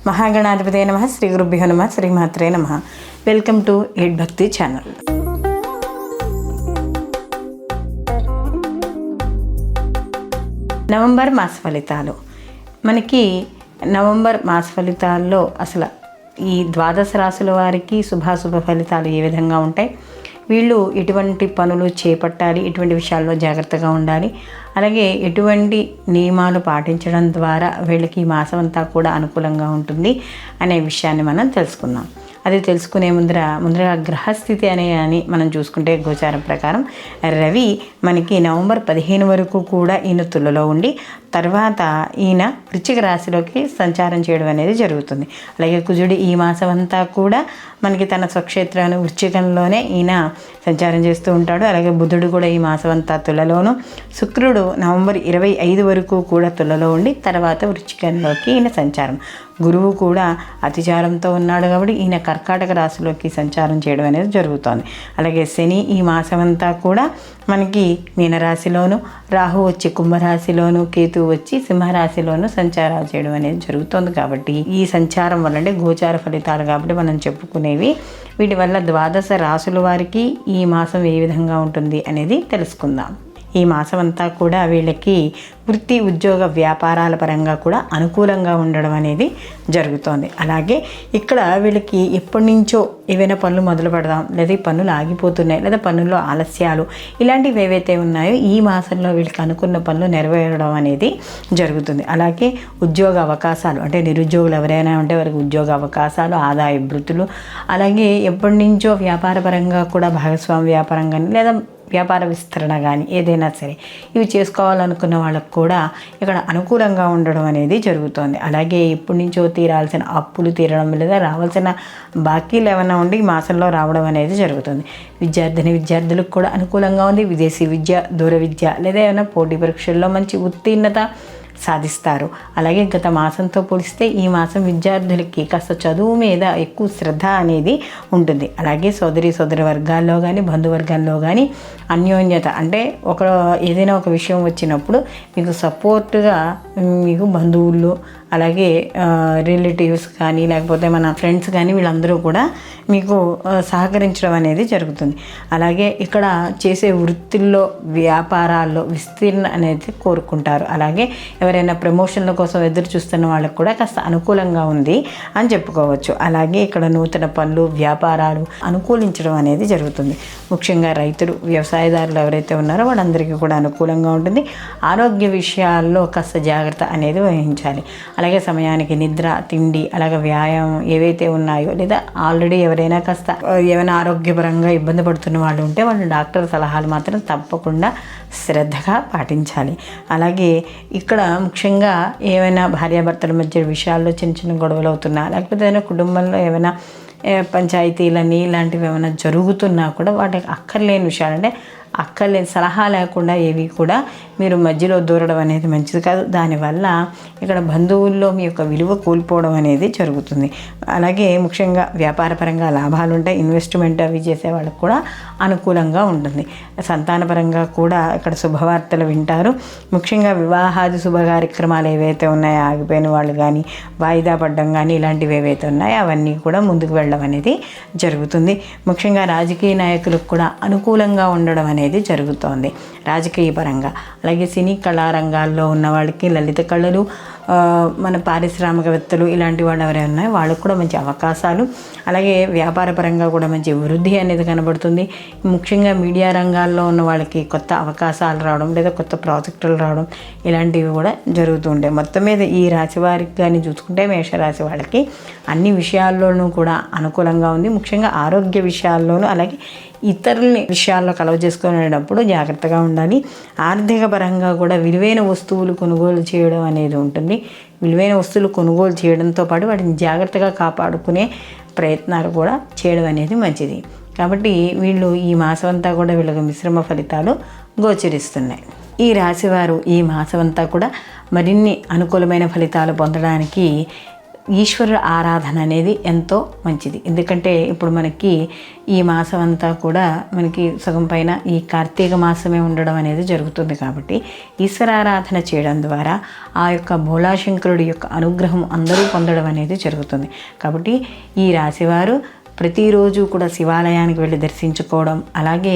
మహాగణాధిపతే నమః. శ్రీ గురుభ్యో నమః. శ్రీమాత్రే నమః. వెల్కమ్ టు ఎయిట్ భక్తి ఛానల్. నవంబర్ మాస ఫలితాలు. మనకి నవంబర్ మాస ఫలితాల్లో అసలు ఈ ద్వాదశ రాశుల వారికి శుభాశుభ ఫలితాలు ఏ విధంగా ఉంటాయి, వీళ్ళు ఎటువంటి పనులు చేపట్టాలి, ఎటువంటి విషయాల్లో జాగ్రత్తగా ఉండాలి, అలాగే ఎటువంటి నియమాలు పాటించడం ద్వారా వీళ్ళకి ఈ మాసం అంతా కూడా అనుకూలంగా ఉంటుంది అనే విషయాన్ని మనం తెలుసుకుందాం. అది తెలుసుకునే ముందరగా గ్రహస్థితి అని మనం చూసుకుంటే గోచారం ప్రకారం రవి మనకి నవంబర్ 15 వరకు కూడా ఈయన తులలో ఉండి తర్వాత ఈయన వృశ్చిక రాశిలోకి సంచారం చేయడం అనేది జరుగుతుంది. అలాగే కుజుడు ఈ మాసం అంతా కూడా మనకి తన స్వక్షేత్రాన్ని వృశ్చికంలోనే ఈయన సంచారం చేస్తూ ఉంటాడు. అలాగే బుధుడు కూడా ఈ మాసం అంతా తులలోను, శుక్రుడు నవంబర్ 25 వరకు కూడా తులలో ఉండి తర్వాత వృశ్చికంలోకి ఈయన సంచారం. గురువు కూడా అతిచారంతో ఉన్నాడు కాబట్టి ఈయన కర్కాటక రాశిలోకి సంచారం చేయడం అనేది జరుగుతోంది. అలాగే శని ఈ మాసం అంతా కూడా మనకి మీనరాశిలోను, రాహు వచ్చి కుంభరాశిలోను, కేతు వచ్చి సింహరాశిలోను సంచారాలు చేయడం అనేది జరుగుతుంది. కాబట్టి ఈ సంచారం వల్ల అంటే గోచార ఫలితాలు కాబట్టి మనం చెప్పుకునేవి, వీటి వల్ల ద్వాదశ రాశుల వారికి ఈ మాసం ఏ విధంగా ఉంటుంది అనేది తెలుసుకుందాం. ఈ మాసం అంతా కూడా వీళ్ళకి వృత్తి, ఉద్యోగ, వ్యాపారాల పరంగా కూడా అనుకూలంగా ఉండడం అనేది జరుగుతోంది. అలాగే ఇక్కడ వీళ్ళకి ఎప్పటి నుంచో ఏవైనా పనులు మొదలు పెడదాం, లేదా పనులు ఆగిపోతున్నాయి, లేదా పనుల్లో ఆలస్యాలు ఇలాంటివి ఏవైతే ఉన్నాయో ఈ మాసంలో వీళ్ళకి అనుకున్న పనులు నెరవేరడం అనేది జరుగుతుంది. అలాగే ఉద్యోగ అవకాశాలు అంటే నిరుద్యోగులు ఎవరైనా ఉంటే వారికి ఉద్యోగ అవకాశాలు, ఆదాయ వృత్తులు, అలాగే ఎప్పటి నుంచో వ్యాపార పరంగా కూడా భాగస్వామి వ్యాపారం కానీ లేదా వ్యాపార విస్తరణ కానీ ఏదైనా సరే ఇవి చేసుకోవాలనుకున్న వాళ్ళకు కూడా ఇక్కడ అనుకూలంగా ఉండడం అనేది జరుగుతుంది. అలాగే ఇప్పటి నుంచో తీరాల్సిన అప్పులు తీరడం లేదా రావాల్సిన బాకీలు ఏమైనా ఉండి ఈ మాసంలో రావడం అనేది జరుగుతుంది. విద్యార్థులకు కూడా అనుకూలంగా ఉంది. విదేశీ విద్య, దూర విద్య లేదా ఏమైనా పోటీ పరీక్షల్లో మంచి ఉత్తీర్ణత సాధిస్తారు. అలాగే గత మాసంతో పోలిస్తే ఈ మాసం విద్యార్థులకి కాస్త చదువు మీద ఎక్కువ శ్రద్ధ అనేది ఉంటుంది. అలాగే సోదరి వర్గాల్లో కానీ బంధువర్గాల్లో కానీ అన్యోన్యత అంటే ఏదైనా ఒక విషయం వచ్చినప్పుడు మీకు సపోర్ట్గా మీకు బంధువులు, అలాగే రిలేటివ్స్ కానీ లేకపోతే మన ఫ్రెండ్స్ కానీ వీళ్ళందరూ కూడా మీకు సహకరించడం అనేది జరుగుతుంది. అలాగే ఇక్కడ చేసే వృత్తుల్లో, వ్యాపారాల్లో విస్తీర్ణ అనేది కోరుకుంటారు. అలాగే ఎవరైనా ప్రమోషన్ల కోసం ఎదురు చూస్తున్న వాళ్ళకు కూడా కాస్త అనుకూలంగా ఉంది అని చెప్పుకోవచ్చు. అలాగే ఇక్కడ నూతన పనులు, వ్యాపారాలు అనుకూలించడం అనేది జరుగుతుంది. ముఖ్యంగా రైతులు, వ్యవసాయదారులు ఎవరైతే ఉన్నారో వాళ్ళందరికీ కూడా అనుకూలంగా ఉంటుంది. ఆరోగ్య విషయాల్లో కాస్త జాగ్రత్త అనేది వహించాలి. అలాగే సమయానికి నిద్ర, తిండి, అలాగే వ్యాయామం ఏవైతే ఉన్నాయో లేదా ఆల్రెడీ ఎవరైనా కాస్త ఏమైనా ఆరోగ్యపరంగా ఇబ్బంది పడుతున్న వాళ్ళు ఉంటే వాళ్ళు డాక్టర్ సలహాలు మాత్రం తప్పకుండా శ్రద్ధగా పాటించాలి. అలాగే ఇక్కడ ముఖ్యంగా ఏమైనా భార్యాభర్తల మధ్య విషయాల్లో చిన్న గొడవలు అవుతున్నా లేకపోతే ఏదైనా కుటుంబంలో ఏమైనా పంచాయతీలని ఇలాంటివి ఏమైనా జరుగుతున్నా కూడా వాటికి అక్కర్లేని విషయాలు అంటే అక్కర్లేని సలహా లేకుండా ఏవి కూడా మీరు మధ్యలో దూరడం అనేది మంచిది కాదు. దానివల్ల ఇక్కడ బంధువుల్లో మీ యొక్క విలువ కోల్పోవడం అనేది జరుగుతుంది. అలాగే ముఖ్యంగా వ్యాపారపరంగా లాభాలు ఉంటాయి. ఇన్వెస్ట్మెంట్ అవి చేసే వాళ్ళకు కూడా అనుకూలంగా ఉంటుంది. సంతానపరంగా కూడా ఇక్కడ శుభవార్తలు వింటారు. ముఖ్యంగా వివాహాది శుభ కార్యక్రమాలు ఏవైతే ఉన్నాయో ఆగిపోయిన వాళ్ళు కానీ వాయిదా పడడం కానీ ఇలాంటివి ఏవైతే ఉన్నాయో అవన్నీ కూడా ముందుకు వెళ్ళడం అనేది జరుగుతుంది. ముఖ్యంగా రాజకీయ నాయకులకు కూడా అనుకూలంగా ఉండడం అనేది జరుగుతోంది రాజకీయ పరంగా. అలాగే సినీ కళారంగాల్లో ఉన్న వాళ్ళకి లలిత కళలు, మన పారిశ్రామికవేత్తలు ఇలాంటి వాళ్ళు ఎవరైనా ఉన్నాయో వాళ్ళకు కూడా మంచి అవకాశాలు, అలాగే వ్యాపార పరంగా కూడా మంచి వృద్ధి అనేది కనబడుతుంది. ముఖ్యంగా మీడియా రంగాల్లో ఉన్న వాళ్ళకి కొత్త అవకాశాలు రావడం లేదా కొత్త ప్రాజెక్టులు రావడం ఇలాంటివి కూడా జరుగుతూ ఉంటాయి. మొత్తం మీద ఈ రాశి వారికి కానీ చూసుకుంటే మేషరాశి వాళ్ళకి అన్ని విషయాల్లోనూ కూడా అనుకూలంగా ఉంది. ముఖ్యంగా ఆరోగ్య విషయాల్లోనూ అలాగే ఇతరులని విషయాల్లో కలవ చేసుకునేటప్పుడు జాగ్రత్తగా ఉండాలి. ఆర్థిక పరంగా కూడా విలువైన వస్తువులు కొనుగోలు చేయడం అనేది ఉంటుంది. విలువైన వస్తువులు కొనుగోలు చేయడంతో పాటు వాటిని జాగ్రత్తగా కాపాడుకునే ప్రయత్నాలు కూడా చేయడం అనేది మంచిది. కాబట్టి వీళ్ళు ఈ మాసం అంతా కూడా వీళ్ళకి మిశ్రమ ఫలితాలు గోచరిస్తున్నాయి. ఈ రాశివారు ఈ మాసం అంతా కూడా మరిన్ని అనుకూలమైన ఫలితాలు పొందడానికి ఈశ్వరుడు ఆరాధన అనేది ఎంతో మంచిది. ఎందుకంటే ఇప్పుడు మనకి ఈ మాసం అంతా కూడా మనకి సగం పైన ఈ కార్తీక మాసమే ఉండడం అనేది జరుగుతుంది. కాబట్టి ఈశ్వరారాధన చేయడం ద్వారా ఆ యొక్క భోళాశంకరుడి యొక్క అనుగ్రహం అందరూ పొందడం అనేది జరుగుతుంది. కాబట్టి ఈ రాశివారు ప్రతిరోజు కూడా శివాలయానికి వెళ్ళి దర్శించుకోవడం, అలాగే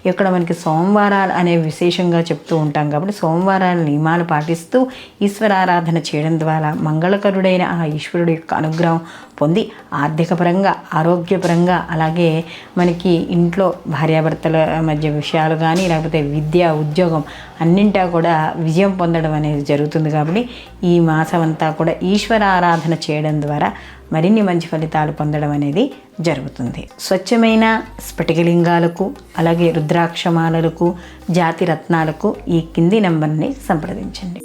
ఇక్కడ మనకి సోమవారాలు అనే విశేషంగా చెప్తూ ఉంటాం. కాబట్టి సోమవారాల నియమాలు పాటిస్తూ ఈశ్వరారాధన చేయడం ద్వారా మంగళకరుడైన ఆ ఈశ్వరుడు యొక్క అనుగ్రహం పొంది ఆర్థికపరంగా, ఆరోగ్యపరంగా, అలాగే మనకి ఇంట్లో భార్యాభర్తల మధ్య విషయాలు కానీ, లేకపోతే విద్య, ఉద్యోగం అన్నింటా కూడా విజయం పొందడం అనేది జరుగుతుంది. కాబట్టి ఈ మాసం అంతా కూడా ఈశ్వర ఆరాధన చేయడం ద్వారా మరిన్ని మంచి ఫలితాలు పొందడం అనేది జరుగుతుంది. స్వచ్ఛమైన స్ఫటికలింగాలకు, అలాగే రుద్రాక్షమాలలకు, జాతి రత్నాలకు ఈ కింది నంబర్ని సంప్రదించండి.